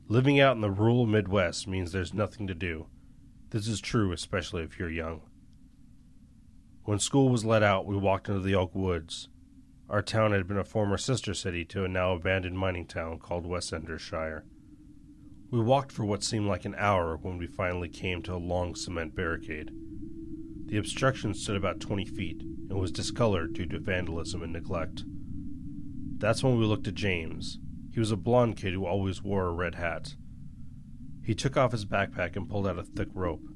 Living out in the rural Midwest means there's nothing to do. This is true, especially if you're young. When school was let out, we walked into the Oak Woods. Our town had been a former sister city to a now abandoned mining town called Westender, Shire. We walked for what seemed like an hour when we finally came to a long cement barricade. The obstruction stood about 20 feet and was discolored due to vandalism and neglect. That's when we looked at James. He was a blond kid who always wore a red hat. He took off his backpack and pulled out a thick rope.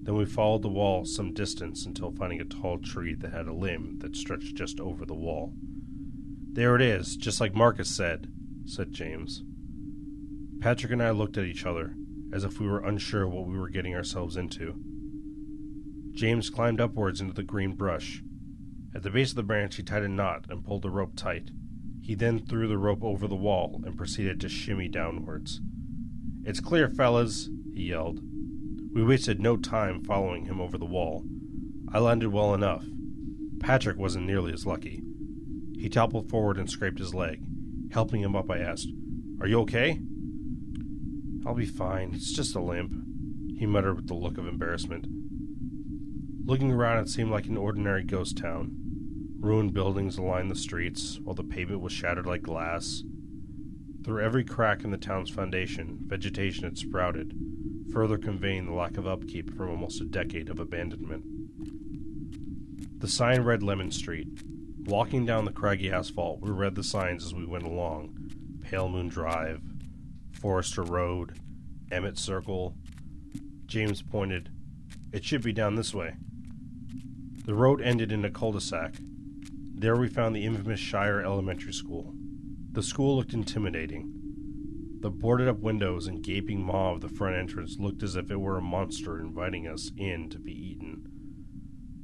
Then we followed the wall some distance until finding a tall tree that had a limb that stretched just over the wall. "There it is, just like Marcus said James. Patrick and I looked at each other, as if we were unsure what we were getting ourselves into. James climbed upwards into the green brush. At the base of the branch he tied a knot and pulled the rope tight. He then threw the rope over the wall and proceeded to shimmy downwards. "It's clear, fellas," he yelled. We wasted no time following him over the wall. I landed well enough. Patrick wasn't nearly as lucky. He toppled forward and scraped his leg. Helping him up, I asked, "Are you okay?" "I'll be fine. It's just a limp," he muttered with a look of embarrassment. Looking around, it seemed like an ordinary ghost town. Ruined buildings lined the streets, while the pavement was shattered like glass. Through every crack in the town's foundation, vegetation had sprouted, further conveying the lack of upkeep from almost a decade of abandonment. The sign read Lemon Street. Walking down the craggy asphalt, we read the signs as we went along. Pale Moon Drive, Forester Road, Emmett Circle. James pointed. "It should be down this way." The road ended in a cul-de-sac. There we found the infamous Shire Elementary School. The school looked intimidating. The boarded-up windows and gaping maw of the front entrance looked as if it were a monster inviting us in to be eaten.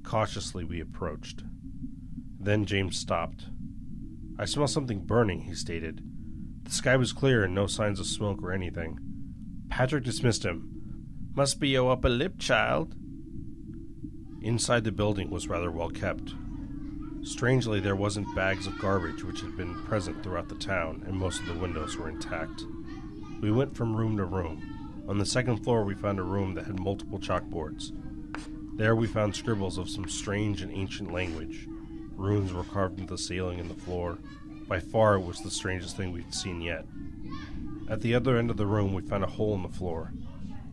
Cautiously we approached. Then James stopped. "I smell something burning," he stated. The sky was clear and no signs of smoke or anything. Patrick dismissed him. "Must be your upper lip, child." Inside the building was rather well kept. Strangely, there wasn't bags of garbage which had been present throughout the town, and most of the windows were intact. We went from room to room. On the second floor we found a room that had multiple chalkboards. There we found scribbles of some strange and ancient language. Runes were carved into the ceiling and the floor. By far it was the strangest thing we'd seen yet. At the other end of the room we found a hole in the floor.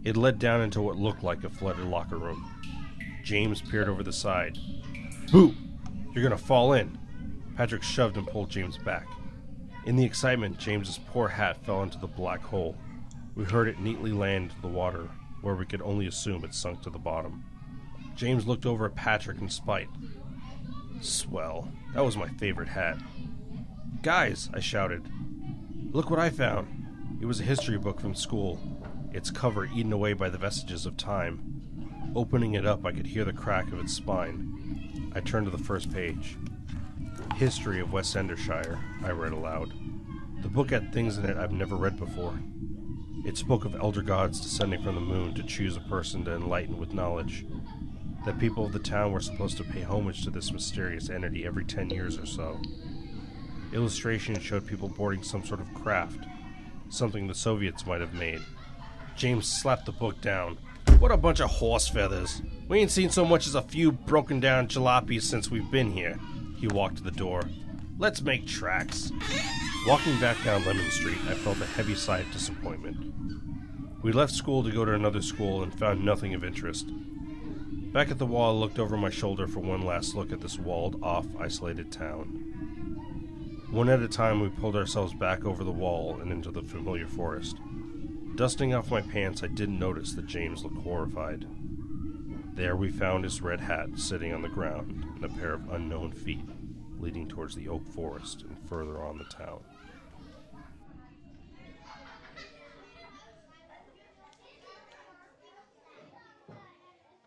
It led down into what looked like a flooded locker room. James peered over the side. "Boo! You're gonna fall in." Patrick shoved and pulled James back. In the excitement, James's poor hat fell into the black hole. We heard it neatly land into the water, where we could only assume it sunk to the bottom. James looked over at Patrick in spite. "Swell. That was my favorite hat." "Guys," I shouted, "look what I found." It was a history book from school, its cover eaten away by the vestiges of time. Opening it up, I could hear the crack of its spine. I turned to the first page. "History of Westender Shire," I read aloud. The book had things in it I've never read before. It spoke of elder gods descending from the moon to choose a person to enlighten with knowledge. The people of the town were supposed to pay homage to this mysterious entity every 10 years or so. Illustrations showed people boarding some sort of craft, something the Soviets might have made. James slapped the book down. "What a bunch of horse feathers. We ain't seen so much as a few broken down jalopies since we've been here." He walked to the door. "Let's make tracks." Walking back down Lemon Street, I felt a heavy sigh of disappointment. We left school to go to another school and found nothing of interest. Back at the wall, I looked over my shoulder for one last look at this walled-off, isolated town. One at a time, we pulled ourselves back over the wall and into the familiar forest. Dusting off my pants, I didn't notice that James looked horrified. There we found his red hat sitting on the ground and a pair of unknown feet leading towards the oak forest and further on the town.